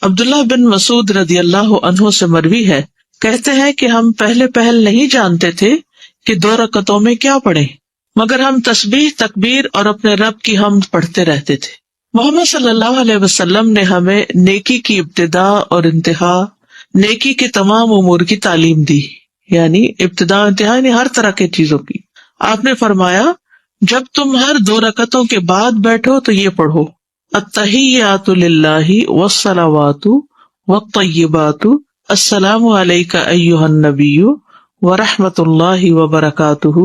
عبداللہ بن مسعود رضی اللہ عنہ سے مروی ہے، کہتے ہیں کہ ہم پہل نہیں جانتے تھے کہ 2 رکعتوں میں کیا پڑھیں، مگر ہم تسبیح، تکبیر اور اپنے رب کی حمد پڑھتے رہتے تھے۔ محمد صلی اللہ علیہ وسلم نے ہمیں نیکی کی ابتدا اور انتہا، نیکی کے تمام امور کی تعلیم دی، یعنی ابتدا و انتہا یعنی ہر طرح کی چیزوں کی۔ آپ نے فرمایا جب تم ہر 2 رکعتوں کے بعد بیٹھو تو یہ پڑھو، التحیات للہ والصلوات والطیبات، السلام علیک ایھا النبی ورحمۃ اللہ وبرکاتہ،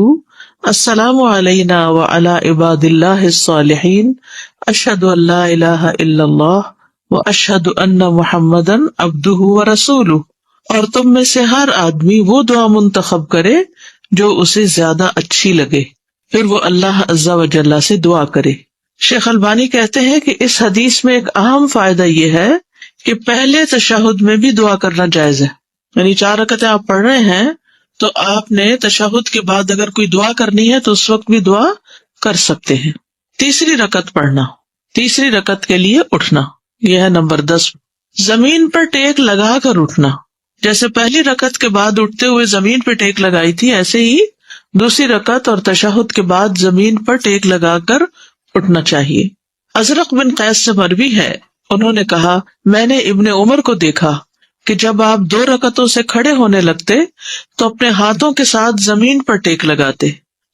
السلام علینا وعلی عباد اللہ الصالحین، اشہد ان لا الہ الا اللہ واشہد ان محمدا عبدہ ورسولہ۔ اور تم میں سے ہر آدمی وہ دعا منتخب کرے جو اسے زیادہ اچھی لگے، پھر وہ اللہ عز و جل سے دعا کرے۔ شیخ البانی کہتے ہیں کہ اس حدیث میں ایک اہم فائدہ یہ ہے کہ پہلے تشہد میں بھی دعا کرنا جائز ہے، یعنی 4 رکعتیں آپ پڑھ رہے ہیں تو آپ نے تشہد کے بعد اگر کوئی دعا کرنی ہے تو اس وقت بھی دعا کر سکتے ہیں۔ تیسری رکعت پڑھنا، تیسری رکعت کے لیے اٹھنا، یہ ہے نمبر 10۔ زمین پر ٹیک لگا کر اٹھنا، جیسے پہلی رکعت کے بعد اٹھتے ہوئے زمین پہ ٹیک لگائی تھی، ایسے ہی دوسری رکعت اور تشہد کے بعد زمین پر ٹیک لگا کر اٹھنا چاہیے۔ ازرق بن قیس سے مروی ہے، انہوں نے کہا میں نے ابن عمر کو دیکھا کہ جب آپ 2 رکعتوں سے کھڑے ہونے لگتے تو اپنے ہاتھوں کے ساتھ زمین پر ٹیک لگاتے،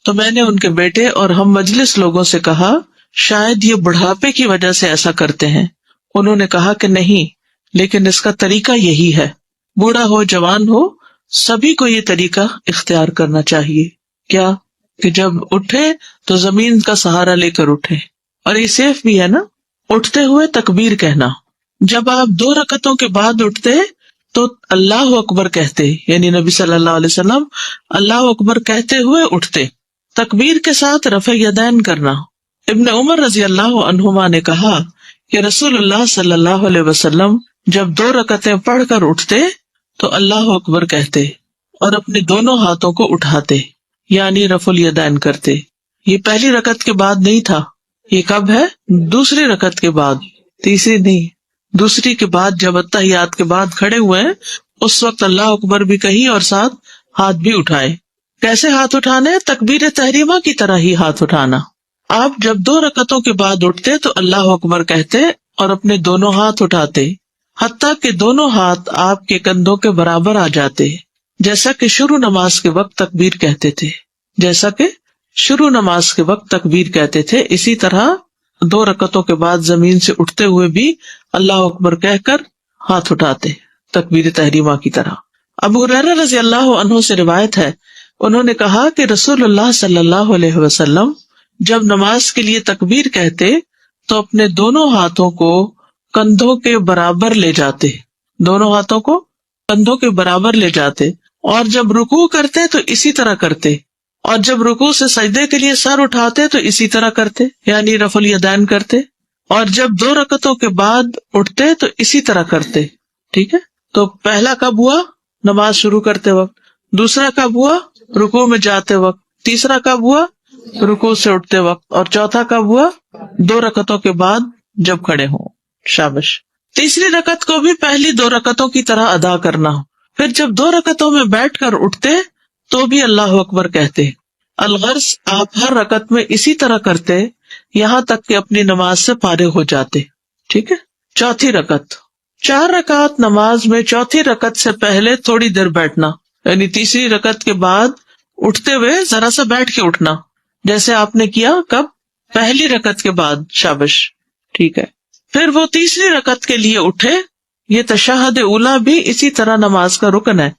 تو میں نے ان کے بیٹے اور ہم مجلس لوگوں سے کہا شاید یہ بڑھاپے کی وجہ سے ایسا کرتے ہیں۔ انہوں نے کہا کہ نہیں، لیکن اس کا طریقہ یہی ہے، بوڑھا ہو جوان ہو سبھی کو یہ طریقہ اختیار کرنا چاہیے۔ کیا کہ جب اٹھے تو زمین کا سہارا لے کر اٹھے، اور یہ سیف بھی ہے نا۔ اٹھتے ہوئے تکبیر کہنا، جب آپ 2 رکعتوں کے بعد اٹھتے تو اللہ اکبر کہتے، یعنی نبی صلی اللہ علیہ وسلم اللہ اکبر کہتے ہوئے اٹھتے۔ تکبیر کے ساتھ رفع یدین کرنا، ابن عمر رضی اللہ عنہما نے کہا کہ رسول اللہ صلی اللہ علیہ وسلم جب 2 رکعتیں پڑھ کر اٹھتے تو اللہ اکبر کہتے اور اپنے دونوں ہاتھوں کو اٹھاتے، یعنی رفع الیدین کرتے۔ یہ پہلی رکعت کے بعد نہیں تھا، یہ کب ہے؟ دوسری رکعت کے بعد، تیسری نہیں، دوسری کے بعد جب اتحیات کے بعد کھڑے ہوئے ہیں اس وقت اللہ اکبر بھی کہیں اور ساتھ ہاتھ بھی اٹھائے۔ کیسے ہاتھ اٹھانے؟ تکبیر تحریمہ کی طرح ہی ہاتھ اٹھانا۔ آپ جب 2 رکعتوں کے بعد اٹھتے تو اللہ اکبر کہتے اور اپنے دونوں ہاتھ اٹھاتے، حتیٰ کہ دونوں ہاتھ آپ کے کندھوں کے برابر آ جاتے، جیسا کہ شروع نماز کے وقت تکبیر کہتے تھے، جیسا کہ شروع نماز کے وقت تکبیر کہتے تھے۔ اسی طرح 2 رکعتوں کے بعد زمین سے اٹھتے ہوئے بھی اللہ اکبر کہہ کر ہاتھ اٹھاتے، تکبیر تحریمہ کی طرح۔ ابو ہریرہ رضی اللہ عنہ سے روایت ہے، انہوں نے کہا کہ رسول اللہ صلی اللہ علیہ وسلم جب نماز کے لیے تکبیر کہتے تو اپنے دونوں ہاتھوں کو کندھوں کے برابر لے جاتے، دونوں ہاتھوں کو کندھوں کے برابر لے جاتے، اور جب رکوع کرتے تو اسی طرح کرتے، اور جب رکوع سے سجدے کے لیے سر اٹھاتے تو اسی طرح کرتے، یعنی رفع الیدین کرتے، اور جب 2 رکعتوں کے بعد اٹھتے تو اسی طرح کرتے۔ ٹھیک ہے، تو پہلا کب ہوا؟ نماز شروع کرتے وقت، دوسرا کب ہوا؟ رکوع میں جاتے وقت، تیسرا کب ہوا؟ رکوع سے اٹھتے وقت، اور چوتھا کب ہوا؟ 2 رکعتوں کے بعد جب کھڑے ہوں۔ شابش۔ تیسری رکعت کو بھی پہلی 2 رکعتوں کی طرح ادا کرنا، پھر جب 2 رکعتوں میں بیٹھ کر اٹھتے تو بھی اللہ اکبر کہتے۔ الغرض آپ ہر رکعت میں اسی طرح کرتے یہاں تک کہ اپنی نماز سے فارغ ہو جاتے۔ ٹھیک ہے۔ چوتھی رکعت، 4 رکعت نماز میں چوتھی رکعت سے پہلے تھوڑی دیر بیٹھنا، یعنی تیسری رکعت کے بعد اٹھتے ہوئے ذرا سا بیٹھ کے اٹھنا، جیسے آپ نے کیا کب؟ پہلی رکعت کے بعد۔ شابش، ٹھیک ہے۔ پھر وہ تیسری رکعت کے لیے اٹھے۔ یہ تشہد اولا بھی اسی طرح نماز کا رکن ہے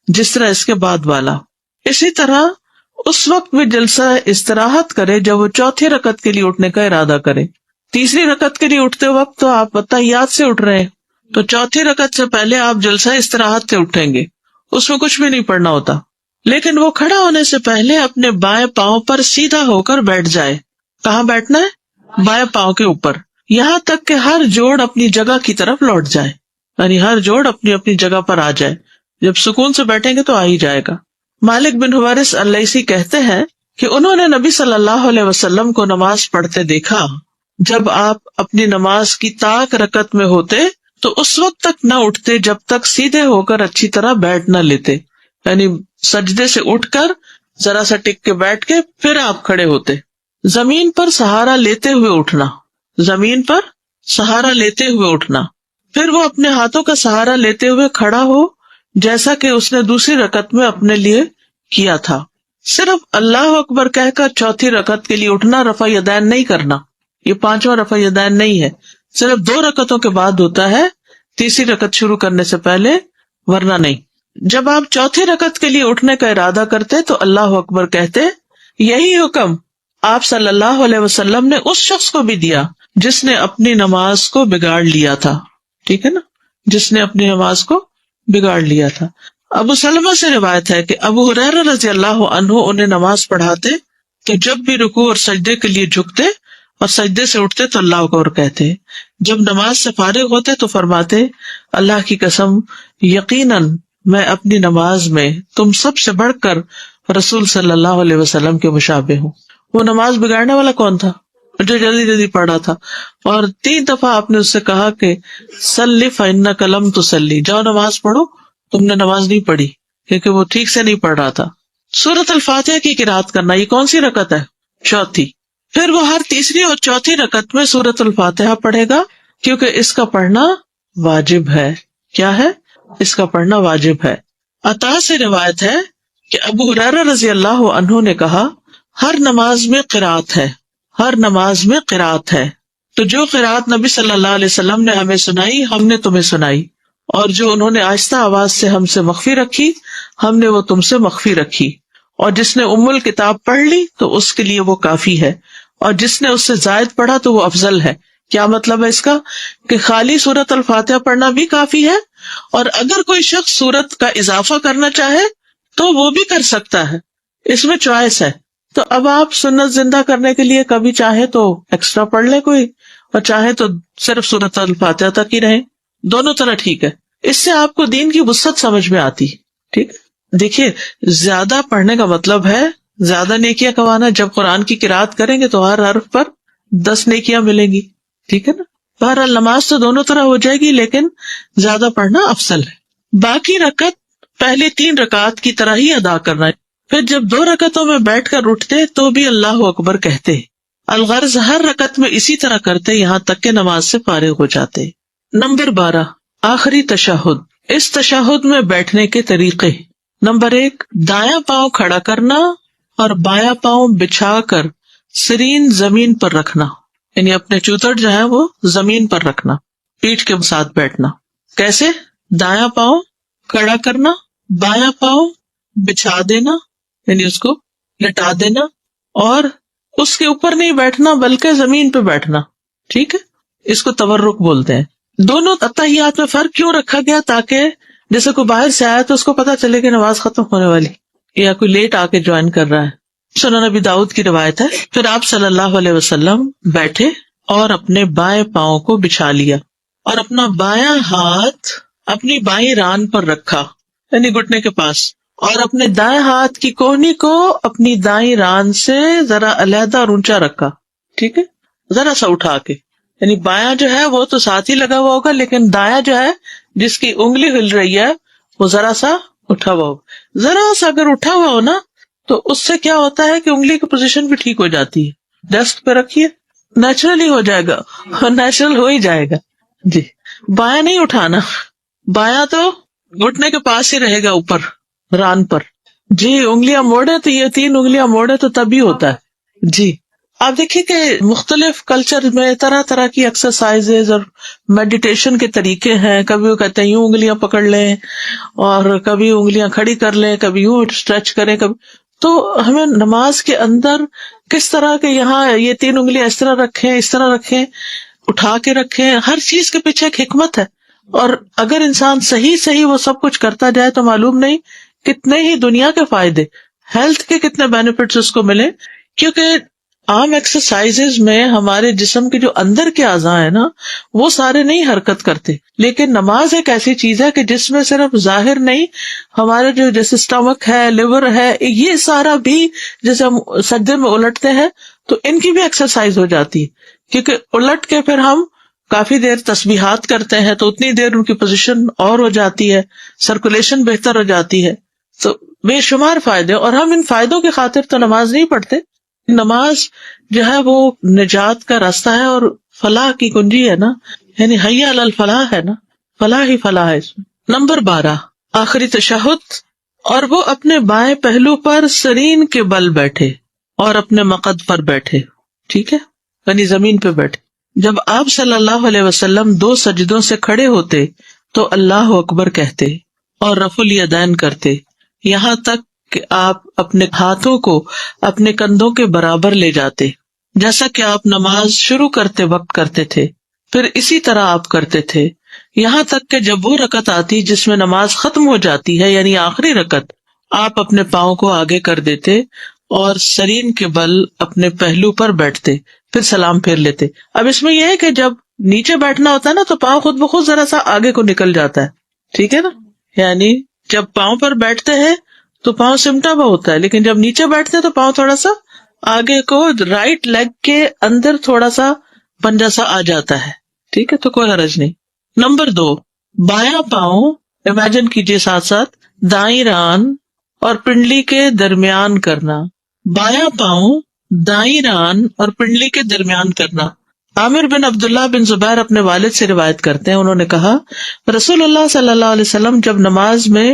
جس طرح اس کے بعد والا۔ اسی طرح اس وقت بھی جلسہ استراحت کرے جب وہ چوتھی رکعت کے لیے اٹھنے کا ارادہ کرے۔ تیسری رکعت کے لیے اٹھتے وقت تو آپ اتحیات سے اٹھ رہے ہیں، تو چوتھی رکعت سے پہلے آپ جلسہ استراحت سے اٹھیں گے، اس میں کچھ بھی نہیں پڑھنا ہوتا، لیکن وہ کھڑا ہونے سے پہلے اپنے بائیں پاؤں پر سیدھا ہو کر بیٹھ جائے۔ کہاں بیٹھنا ہے؟ بائیں پاؤں کے اوپر، یہاں تک کہ ہر جوڑ اپنی جگہ کی طرف لوٹ جائے، یعنی ہر جوڑ اپنی اپنی جگہ پر آ جائے۔ جب سکون سے بیٹھیں گے تو آ ہی جائے گا۔ مالک بن حویرث اللیثی کہتے ہیں کہ انہوں نے نبی صلی اللہ علیہ وسلم کو نماز پڑھتے دیکھا۔ جب آپ اپنی نماز کی طاق رکعت میں ہوتے تو اس وقت تک نہ اٹھتے جب تک سیدھے ہو کر اچھی طرح بیٹھ نہ لیتے، یعنی سجدے سے اٹھ کر ذرا سا ٹک کے بیٹھ کے پھر آپ کھڑے ہوتے۔ زمین پر سہارا لیتے ہوئے اٹھنا، زمین پر سہارا لیتے ہوئے اٹھنا، پھر وہ اپنے ہاتھوں کا سہارا لیتے ہوئے کھڑا ہو جیسا کہ اس نے دوسری رکعت میں اپنے لیے کیا تھا۔ صرف اللہ اکبر کہہ کر چوتھی رکعت کے لیے اٹھنا، رفع یدین نہیں کرنا، یہ پانچواں رفع یدین نہیں ہے، صرف 2 رکعتوں کے بعد ہوتا ہے، تیسری رکعت شروع کرنے سے پہلے، ورنہ نہیں۔ جب آپ چوتھی رکعت کے لیے اٹھنے کا ارادہ کرتے تو اللہ اکبر کہتے۔ یہی حکم آپ صلی اللہ علیہ وسلم نے اس شخص کو بھی دیا جس نے اپنی نماز کو بگاڑ لیا تھا، ٹھیک ہے نا، جس نے اپنی نماز کو بگاڑ لیا تھا۔ ابو سلمہ سے روایت ہے کہ ابو ہریرہ رضی اللہ عنہ انہیں نماز پڑھاتے تو جب بھی رکوع اور سجدے کے لیے جھکتے اور سجدے سے اٹھتے تو اللہ اکبر کہتے، جب نماز سے فارغ ہوتے تو فرماتے، اللہ کی قسم یقیناً میں اپنی نماز میں تم سب سے بڑھ کر رسول صلی اللہ علیہ وسلم کے مشابہ ہوں۔ وہ نماز بگاڑنے والا کون تھا؟ جو جلدی جلدی پڑھا تھا، اور 3 دفعہ آپ نے اس سے کہا کہ صلی فإنک لم تصلی، جاؤ نماز پڑھو، تم نے نماز نہیں پڑھی، کیونکہ وہ ٹھیک سے نہیں پڑھ رہا تھا۔ سورۃ الفاتحہ کی قرات کرنا، یہ کون سی رکعت ہے؟ چوتھی۔ پھر وہ ہر تیسری اور چوتھی رکعت میں سورۃ الفاتحہ پڑھے گا، کیونکہ اس کا پڑھنا واجب ہے۔ کیا ہے؟ اس کا پڑھنا واجب ہے۔ عطا سے روایت ہے کہ ابو ہریرہ رضی اللہ عنہ نے کہا، ہر نماز میں قرات ہے، ہر نماز میں قرات ہے، تو جو قرات نبی صلی اللہ علیہ وسلم نے ہمیں سنائی ہم نے تمہیں سنائی، اور جو انہوں نے آہستہ آواز سے ہم سے مخفی رکھی ہم نے وہ تم سے مخفی رکھی، اور جس نے ام الکتاب پڑھ لی تو اس کے لیے وہ کافی ہے، اور جس نے اس سے زائد پڑھا تو وہ افضل ہے۔ کیا مطلب ہے اس کا؟ کہ خالی سورۃ الفاتحہ پڑھنا بھی کافی ہے، اور اگر کوئی شخص سورت کا اضافہ کرنا چاہے تو وہ بھی کر سکتا ہے، اس میں چوائس ہے۔ تو اب آپ سنت زندہ کرنے کے لیے کبھی چاہے تو ایکسٹرا پڑھ لے کوئی، اور چاہے تو صرف سورۃ الفاتحہ تک ہی رہے، دونوں طرح ٹھیک ہے۔ اس سے آپ کو دین کی وسعت سمجھ میں آتی، ٹھیک ہے۔ دیکھیے، زیادہ پڑھنے کا مطلب ہے زیادہ نیکیاں کمانا۔ جب قرآن کی قرات کریں گے تو ہر حرف پر 10 نیکیاں ملیں گی، ٹھیک ہے نا۔ بہرحال نماز تو دونوں طرح ہو جائے گی، لیکن زیادہ پڑھنا افضل ہے۔ باقی رکعت پہلے 3 رکعات کی طرح ہی ادا کرنا ہے۔ پھر جب 2 رکعتوں میں بیٹھ کر اٹھتے تو بھی اللہ اکبر کہتے۔ الغرض ہر رکعت میں اسی طرح کرتے یہاں تک کہ نماز سے فارغ ہو جاتے۔ نمبر 12، آخری تشہد۔ اس تشہد میں بیٹھنے کے طریقے۔ نمبر 1، دایاں پاؤں کھڑا کرنا اور بایاں پاؤں بچھا کر سرین زمین پر رکھنا، یعنی اپنے چوتڑ جو ہے وہ زمین پر رکھنا، پیٹھ کے ساتھ بیٹھنا۔ کیسے؟ دایاں پاؤں کھڑا کرنا، بایاں پاؤں بچھا دینا، یعنی اس کو لٹا دینا، اور اس کے اوپر نہیں بیٹھنا بلکہ زمین پہ بیٹھنا، ٹھیک ہے۔ اس کو تورک بولتے ہیں۔ دونوں اتحیات میں فرق کیوں رکھا گیا؟ تاکہ جیسے کوئی باہر سے آیا تو اس کو پتا چلے کہ نماز ختم ہونے والی، یا کوئی لیٹ آ کے جوائن کر رہا ہے۔ سنن ابی داؤد کی روایت ہے، پھر آپ صلی اللہ علیہ وسلم بیٹھے اور اپنے بائیں پاؤں کو بچھا لیا اور اپنا بایاں ہاتھ اپنی بائیں ران پر رکھا، یعنی گھٹنے کے پاس، اور اپنے دائیں ہاتھ کی کوہنی کو اپنی دائیں ران سے ذرا علیحدہ اور اونچا رکھا، ٹھیک ہے، ذرا سا اٹھا کے، یعنی بایاں جو ہے وہ تو ساتھ ہی لگا ہوا ہوگا، لیکن دایاں جو ہے جس کی انگلی ہل رہی ہے وہ ذرا سا اٹھا ہوا ہوگا۔ ذرا سا اگر اٹھا ہوا ہو نا تو اس سے کیا ہوتا ہے کہ انگلی کی پوزیشن بھی ٹھیک ہو جاتی ہے۔ ڈیسک پہ رکھیے، نیچرلی ہو جائے گا، نیچرل ہو ہی جائے گا۔ جی، بایاں نہیں اٹھانا، بایاں تو گھٹنے کے پاس ہی رہے گا اوپر ران پر۔ جی، انگلیاں موڑے تو یہ 3 انگلیاں موڑے تو تبھی ہوتا ہے۔ جی، آپ دیکھیے کہ مختلف کلچر میں طرح طرح کی ایکسرسائزز اور میڈیٹیشن کے طریقے ہیں۔ کبھی وہ کہتے ہیں یوں انگلیاں پکڑ لیں، اور کبھی انگلیاں کھڑی کر لیں، کبھی یوں اسٹریچ کریں، کبھی۔ تو ہمیں نماز کے اندر کس طرح کے یہاں یہ 3 انگلیاں اس طرح رکھیں، اس طرح رکھیں، اٹھا کے رکھیں، ہر چیز کے پیچھے ایک حکمت ہے۔ اور اگر انسان صحیح وہ سب کچھ کرتا جائے تو معلوم نہیں کتنے ہی دنیا کے فائدے، ہیلتھ کے کتنے بینیفٹس اس کو ملے۔ کیونکہ عام ایکسرسائزز میں ہمارے جسم کے جو اندر کے اعضاء ہیں نا وہ سارے نہیں حرکت کرتے، لیکن نماز ایک ایسی چیز ہے کہ جس میں صرف ظاہر نہیں، ہمارے جو جیسے اسٹمک ہے، لیور ہے، یہ سارا بھی جیسے ہم سجدے میں الٹتے ہیں تو ان کی بھی ایکسرسائز ہو جاتی ہے، کیونکہ الٹ کے پھر ہم کافی دیر تسبیحات کرتے ہیں تو اتنی دیر ان کی پوزیشن اور ہو جاتی ہے، سرکولیشن بہتر ہو جاتی ہے. تو بے شمار فائدے، اور ہم ان فائدوں کی خاطر تو نماز نہیں پڑھتے. نماز جو ہے وہ نجات کا راستہ ہے اور فلاح کی کنجی ہے نا، یعنی حی علی الفلاح ہے نا، فلاح ہی فلاح ہے اس میں. نمبر 12 آخری تشہد، اور وہ اپنے بائیں پہلو پر سرین کے بل بیٹھے اور اپنے مقد پر بیٹھے. ٹھیک ہے، یعنی زمین پہ بیٹھے. جب آپ صلی اللہ علیہ وسلم 2 سجدوں سے کھڑے ہوتے تو اللہ اکبر کہتے اور رفع الیدین کرتے، یہاں تک کہ آپ اپنے ہاتھوں کو اپنے کندھوں کے برابر لے جاتے، جیسا کہ آپ نماز شروع کرتے وقت کرتے تھے. پھر اسی طرح آپ کرتے تھے یہاں تک کہ جب وہ رکعت آتی جس میں نماز ختم ہو جاتی ہے، یعنی آخری رکعت، آپ اپنے پاؤں کو آگے کر دیتے اور سرین کے بل اپنے پہلو پر بیٹھتے، پھر سلام پھیر لیتے. اب اس میں یہ ہے کہ جب نیچے بیٹھنا ہوتا ہے نا تو پاؤں خود بخود ذرا سا آگے کو نکل جاتا ہے. ٹھیک ہے نا، یعنی جب پاؤں پر بیٹھتے ہیں تو پاؤں سمٹا ہوا ہوتا ہے، لیکن جب نیچے بیٹھتے ہیں تو پاؤں تھوڑا سا آگے کو، رائٹ لیگ کے اندر تھوڑا سا پنجہ سا آ جاتا ہے. ٹھیک ہے، تو کوئی حرج نہیں. نمبر 2 بایاں پاؤں امیجن کیجیے ساتھ ساتھ دائیں ران اور پنڈلی کے درمیان کرنا. بایاں پاؤں دائیں ران اور پنڈلی کے درمیان کرنا. عامر بن عبداللہ بن زبیر اپنے والد سے روایت کرتے ہیں، انہوں نے کہا رسول اللہ صلی اللہ علیہ وسلم جب نماز میں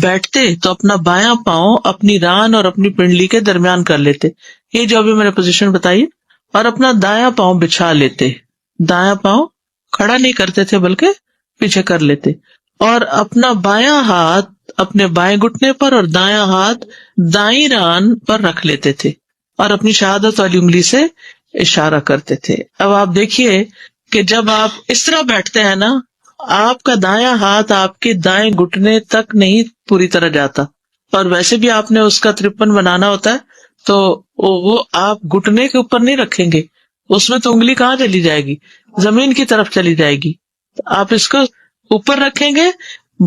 بیٹھتے تو اپنا بایاں پاؤں اپنی ران اور اپنی پنڈلی کے درمیان کر لیتے، یہ جو ابھی میں نے پوزیشن بتائی، اور اپنا دایاں پاؤں بچھا لیتے. دایاں پاؤں کھڑا نہیں کرتے تھے بلکہ پیچھے کر لیتے، اور اپنا بایاں ہاتھ اپنے بائیں گھٹنے پر اور دایاں ہاتھ دائیں ران پر رکھ لیتے تھے اور اپنی شہادت والی انگلی سے اشارہ کرتے تھے. اب آپ دیکھیے کہ جب آپ اس طرح بیٹھتے ہیں نا، آپ کا دایاں ہاتھ آپ کے دائیں گھٹنے تک نہیں پوری طرح جاتا، اور ویسے بھی آپ نے اس کا 53 بنانا ہوتا ہے تو وہ آپ گھٹنے کے اوپر نہیں رکھیں گے، اس میں تو انگلی کہاں چلی جائے گی، زمین کی طرف چلی جائے گی. آپ اس کو اوپر رکھیں گے،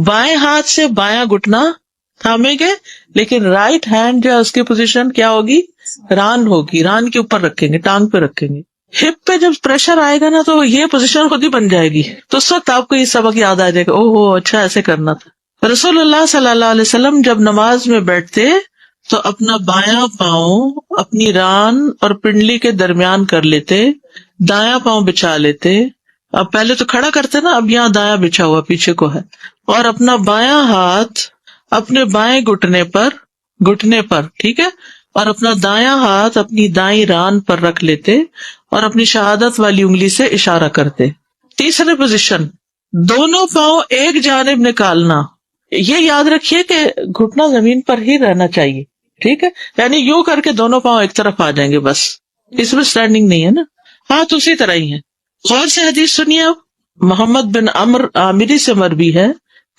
بائیں ہاتھ سے بایاں گھٹنا تھامیں گے، لیکن رائٹ ہینڈ جو ہے اس کی پوزیشن کیا ہوگی، ران ہوگی، ران کے اوپر رکھیں گے، ٹانگ پہ رکھیں گے. ہپ پہ جب پریشر آئے گا نا تو یہ پوزیشن خود ہی بن جائے گی، تو اس وقت آپ کو یہ سبق یاد آ جائے گا، اوہ ہو اچھا ایسے کرنا تھا. رسول اللہ صلی اللہ علیہ وسلم جب نماز میں بیٹھتے تو اپنا بایاں پاؤں اپنی ران اور پنڈلی کے درمیان کر لیتے، دایاں پاؤں بچھا لیتے. اب پہلے تو کھڑا کرتے نا، اب یہاں دایاں بچھا ہوا پیچھے کو ہے، اور اپنا بایاں ہاتھ اپنے بائیں گھٹنے پر ٹھیک ہے، اور اپنا دایاں ہاتھ اپنی دائیں ران پر رکھ لیتے اور اپنی شہادت والی انگلی سے اشارہ کرتے. تیسری پوزیشن دونوں پاؤں ایک جانب نکالنا. یہ یاد رکھیے کہ گھٹنا زمین پر ہی رہنا چاہیے. ٹھیک ہے، یعنی یوں کر کے دونوں پاؤں ایک طرف آ جائیں گے، بس اس میں اسٹینڈنگ نہیں ہے نا، ہاتھ اسی طرح ہی ہے. غور سے حدیث سنیے. اب محمد بن عمر عامری سے مروی ہے،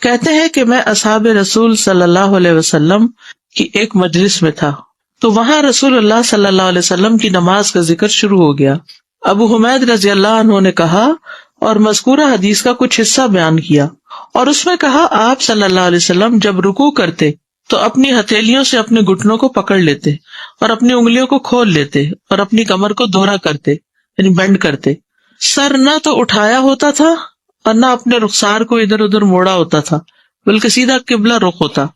کہتے ہیں کہ میں اصحاب رسول صلی اللہ علیہ وسلم کی ایک مجلس میں تھا تو وہاں رسول اللہ صلی اللہ علیہ وسلم کی نماز کا ذکر شروع ہو گیا. ابو حمید رضی اللہ عنہ نے کہا اور مذکورہ حدیث کا کچھ حصہ بیان کیا، اور اس میں کہا آپ صلی اللہ علیہ وسلم جب رکوع کرتے تو اپنی ہتھیلیوں سے اپنے گھٹنوں کو پکڑ لیتے اور اپنی انگلیوں کو کھول لیتے اور اپنی کمر کو دوہرا کرتے، یعنی بینڈ کرتے. سر نہ تو اٹھایا ہوتا تھا اور نہ اپنے رخسار کو ادھر ادھر موڑا ہوتا تھا، بلکہ سیدھا قبلہ رخ ہوتا.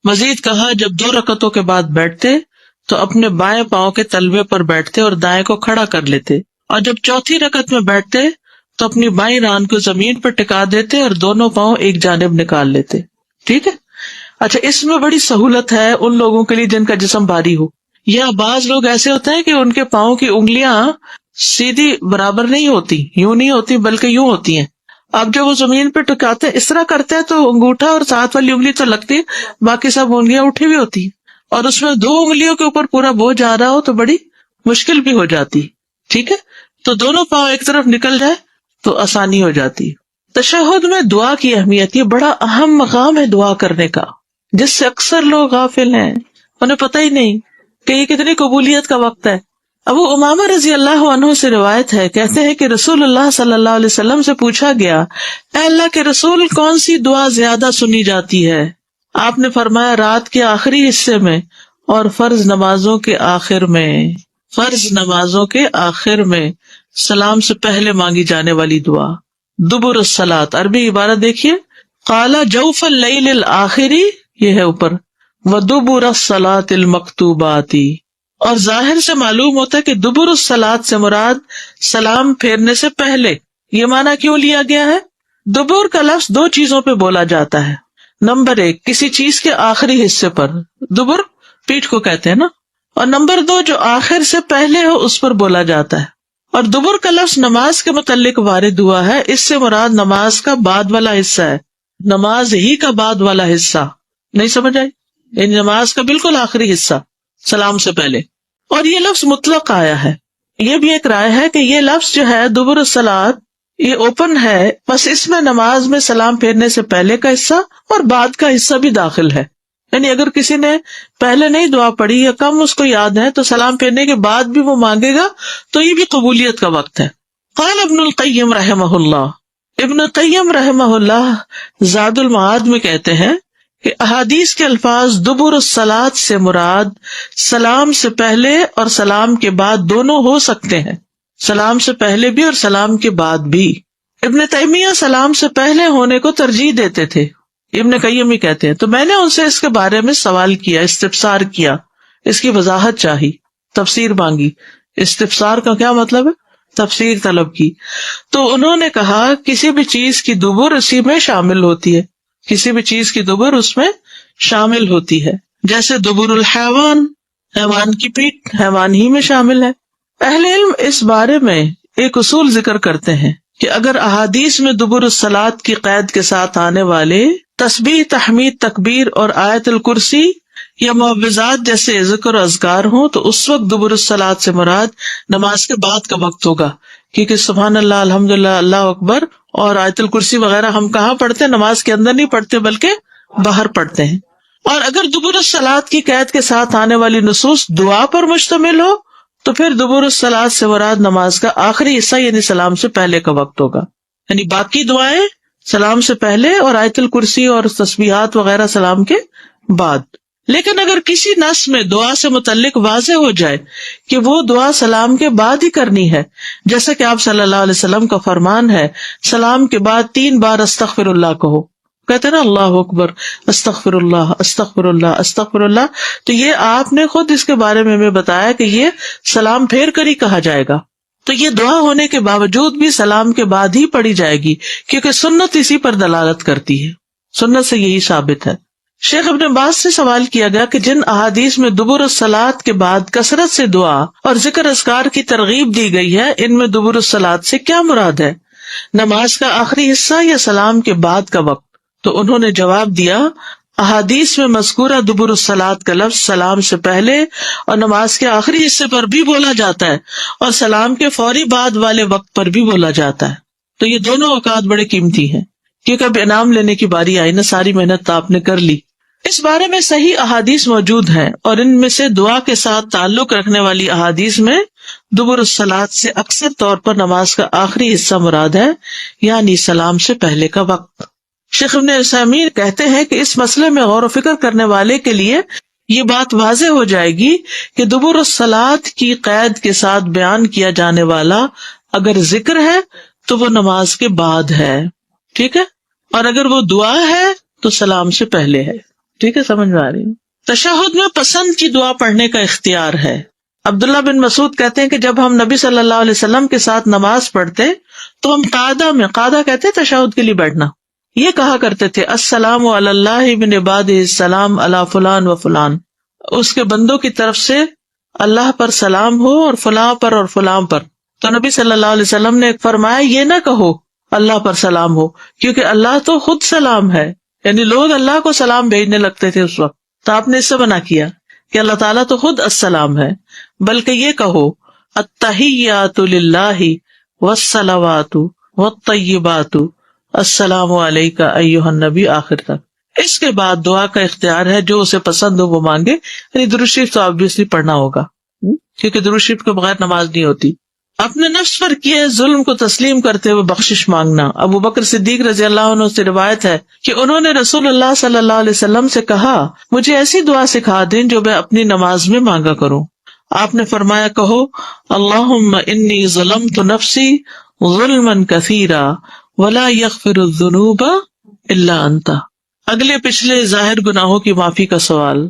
مزید کہا جب 2 رکعتوں کے بعد بیٹھتے تو اپنے بائیں پاؤں کے تلوے پر بیٹھتے اور دائیں کو کھڑا کر لیتے، اور جب چوتھی رکعت میں بیٹھتے تو اپنی بائیں ران کو زمین پر ٹکا دیتے اور دونوں پاؤں ایک جانب نکال لیتے. ٹھیک ہے. اچھا، اس میں بڑی سہولت ہے ان لوگوں کے لیے جن کا جسم بھاری ہو، یا بعض لوگ ایسے ہوتے ہیں کہ ان کے پاؤں کی انگلیاں سیدھی برابر نہیں ہوتی، یوں نہیں ہوتی بلکہ یوں ہوتی ہیں. اب جب وہ زمین پہ ٹکاتے اس طرح کرتے ہیں تو انگوٹھا اور ساتھ والی انگلی تو لگتی ہے، باقی سب انگلیاں اٹھی ہوئی ہوتی ہیں، اور اس میں 2 انگلیوں کے اوپر پورا بوجھ آ رہا ہو تو بڑی مشکل بھی ہو جاتی. ٹھیک ہے، تو دونوں پاؤں ایک طرف نکل جائے تو آسانی ہو جاتی. تشہد میں دعا کی اہمیت، یہ بڑا اہم مقام ہے دعا کرنے کا، جس سے اکثر لوگ غافل ہیں، انہیں پتہ ہی نہیں کہ یہ کتنی قبولیت کا وقت ہے. ابو امامہ رضی اللہ عنہ سے روایت ہے، کہتے ہیں کہ رسول اللہ صلی اللہ علیہ وسلم سے پوچھا گیا اے اللہ کے رسول کون سی دعا زیادہ سنی جاتی ہے؟ آپ نے فرمایا رات کے آخری حصے میں اور فرض نمازوں کے آخر میں. فرض نمازوں کے آخر میں سلام سے پہلے مانگی جانے والی دعا. دبر الصلاۃ عربی عبارت دیکھیے، قال جوف اللیل الآخری، یہ ہے اوپر، ودبر الصلاۃ المکتوبات. اور ظاہر سے معلوم ہوتا ہے کہ دبر الصلاۃ سے مراد سلام پھیرنے سے پہلے. یہ معنی کیوں لیا گیا ہے؟ دبر کا لفظ دو چیزوں پہ بولا جاتا ہے. نمبر ایک، کسی چیز کے آخری حصے پر، دبر پیٹھ کو کہتے ہیں نا، اور نمبر دو جو آخر سے پہلے ہو اس پر بولا جاتا ہے. اور دبر کا لفظ نماز کے متعلق وارد ہوا ہے، اس سے مراد نماز کا بعد والا حصہ ہے، نماز ہی کا بعد والا حصہ. نہیں سمجھ آئی؟ یعنی نماز کا بالکل آخری حصہ سلام سے پہلے. اور یہ لفظ مطلق آیا ہے. یہ بھی ایک رائے ہے کہ یہ لفظ جو ہے دبر الصلاۃ یہ اوپن ہے، بس اس میں نماز میں سلام پھیرنے سے پہلے کا حصہ اور بعد کا حصہ بھی داخل ہے. یعنی اگر کسی نے پہلے نہیں دعا پڑھی یا کم اس کو یاد ہے تو سلام پھیرنے کے بعد بھی وہ مانگے گا تو یہ بھی قبولیت کا وقت ہے. قال ابن القیم رحمہ اللہ، ابن القیم رحمہ اللہ زاد المعاد میں کہتے ہیں کہ احادیث کے الفاظ دبر الصلاۃ سے مراد سلام سے پہلے اور سلام کے بعد دونوں ہو سکتے ہیں، سلام سے پہلے بھی اور سلام کے بعد بھی. ابن تیمیہ سلام سے پہلے ہونے کو ترجیح دیتے تھے، ابن قیم ہی کہتے ہیں. تو میں نے ان سے اس کے بارے میں سوال کیا، استفسار کیا، اس کی وضاحت چاہی، تفسیر مانگی. استفسار کا کیا مطلب ہے؟ تفسیر طلب کی. تو انہوں نے کہا کسی بھی چیز کی دبر اسی میں شامل ہوتی ہے، کسی بھی چیز کی دبر اس میں شامل ہوتی ہے. جیسے دبر الحیوان، حیوان کی پیٹھ حیوان ہی میں شامل ہے. اہل علم اس بارے میں ایک اصول ذکر کرتے ہیں کہ اگر احادیث میں دبر الصلاۃ کی قید کے ساتھ آنے والے تسبیح، تحمید، تکبیر اور آیت الکرسی یا معوذات جیسے ذکر و اذکار ہوں تو اس وقت دبر الصلاۃ سے مراد نماز کے بعد کا وقت ہوگا، کیونکہ سبحان اللہ، الحمدللہ، اللہ اکبر اور آیت الکرسی وغیرہ ہم کہاں پڑھتے ہیں؟ نماز کے اندر نہیں پڑھتے بلکہ باہر پڑھتے ہیں. اور اگر دبر الصلاۃ کی قید کے ساتھ آنے والی نصوص دعا پر مشتمل ہو تو پھر دبر الصلاۃ سے مراد نماز کا آخری حصہ یعنی سلام سے پہلے کا وقت ہوگا. یعنی باقی دعائیں سلام سے پہلے اور آیت الکرسی اور تسبیحات وغیرہ سلام کے بعد. لیکن اگر کسی نص میں دعا سے متعلق واضح ہو جائے کہ وہ دعا سلام کے بعد ہی کرنی ہے، جیسا کہ آپ صلی اللہ علیہ وسلم کا فرمان ہے سلام کے بعد 3 بار استغفر اللہ کہو، کہتے ہیں نا اللہ اکبر، استغفر اللہ، استغفر اللہ، استغفر اللہ. تو یہ آپ نے خود اس کے بارے میں ہمیں بتایا کہ یہ سلام پھیر کر ہی کہا جائے گا. تو یہ دعا ہونے کے باوجود بھی سلام کے بعد ہی پڑھی جائے گی، کیونکہ سنت اسی پر دلالت کرتی ہے، سنت سے یہی ثابت ہے. شیخ ابن باز سے سوال کیا گیا کہ جن احادیث میں دبر الصلاۃ کے بعد کثرت سے دعا اور ذکر اذکار کی ترغیب دی گئی ہے، ان میں دبر الصلاۃ سے کیا مراد ہے؟ نماز کا آخری حصہ یا سلام کے بعد کا وقت؟ تو انہوں نے جواب دیا، احادیث میں مذکورہ دبر الصلاۃ کا لفظ سلام سے پہلے اور نماز کے آخری حصے پر بھی بولا جاتا ہے اور سلام کے فوری بعد والے وقت پر بھی بولا جاتا ہے. تو یہ دونوں اوقات بڑے قیمتی ہیں، کیونکہ اب انعام لینے کی باری آئی نا، ساری محنت تو آپ نے کر لی. اس بارے میں صحیح احادیث موجود ہیں اور ان میں سے دعا کے ساتھ تعلق رکھنے والی احادیث میں دبر الصلاۃ سے اکثر طور پر نماز کا آخری حصہ مراد ہے، یعنی سلام سے پہلے کا وقت. شیخ ابن عثیمین کہتے ہیں کہ اس مسئلے میں غور و فکر کرنے والے کے لیے یہ بات واضح ہو جائے گی کہ دبر الصلاۃ کی قید کے ساتھ بیان کیا جانے والا اگر ذکر ہے تو وہ نماز کے بعد ہے، ٹھیک ہے، اور اگر وہ دعا ہے تو سلام سے پہلے ہے. ٹھیک ہے، سمجھ میں آ رہی ہے. تشہد میں پسند کی دعا پڑھنے کا اختیار ہے. عبداللہ بن مسعود کہتے ہیں کہ جب ہم نبی صلی اللہ علیہ وسلم کے ساتھ نماز پڑھتے تو ہم قعدہ کہتے تشہد کے لیے بیٹھنا، یہ کہا کرتے تھے السلام علی اللہ من عبادہ السلام علی فلان و فلان، اس کے بندوں کی طرف سے اللہ پر سلام ہو اور فلاں پر اور فلاں پر. تو نبی صلی اللہ علیہ وسلم نے فرمایا یہ نہ کہو اللہ پر سلام ہو، کیونکہ اللہ تو خود سلام ہے، یعنی لوگ اللہ کو سلام بھیجنے لگتے تھے اس وقت. تو آپ نے اس سے منع کیا کہ اللہ تعالیٰ تو خود السلام ہے، بلکہ یہ کہو التحیات للہ والصلوات والطیبات السلام علیکہ ایھا النبی، آخر تک. اس کے بعد دعا کا اختیار ہے، جو اسے پسند ہو وہ مانگے. یعنی درود شریف تو آبویسلی پڑھنا ہوگا، کیونکہ درود شریف کے بغیر نماز نہیں ہوتی. اپنے نفس پر کیے ظلم کو تسلیم کرتے ہوئے بخشش مانگنا. ابو بکر صدیق رضی اللہ عنہ سے روایت ہے کہ انہوں نے رسول اللہ صلی اللہ علیہ وسلم سے کہا مجھے ایسی دعا سکھا دیں جو میں اپنی نماز میں مانگا کروں. آپ نے فرمایا کہو اللہم انی ظلمت نفسی ظلما کثیرا ولا یغفر الذنوب الا انت. اگلے پچھلے ظاہر گناہوں کی معافی کا سوال،